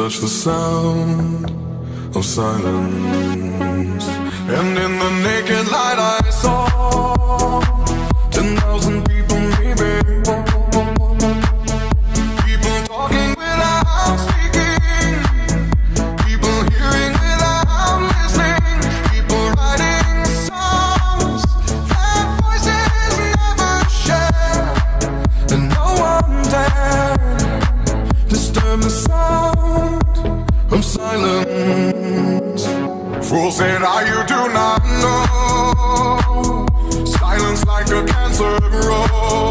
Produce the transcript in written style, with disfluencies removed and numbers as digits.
touch the sound of silence. And in the naked light I saw 10,000 people maybe. People talking without speaking. People hearing without listening. People writing songs that voices never share. And no one dared disturb the sound of silence. Fools said, you do not know. Silence like a cancer grows.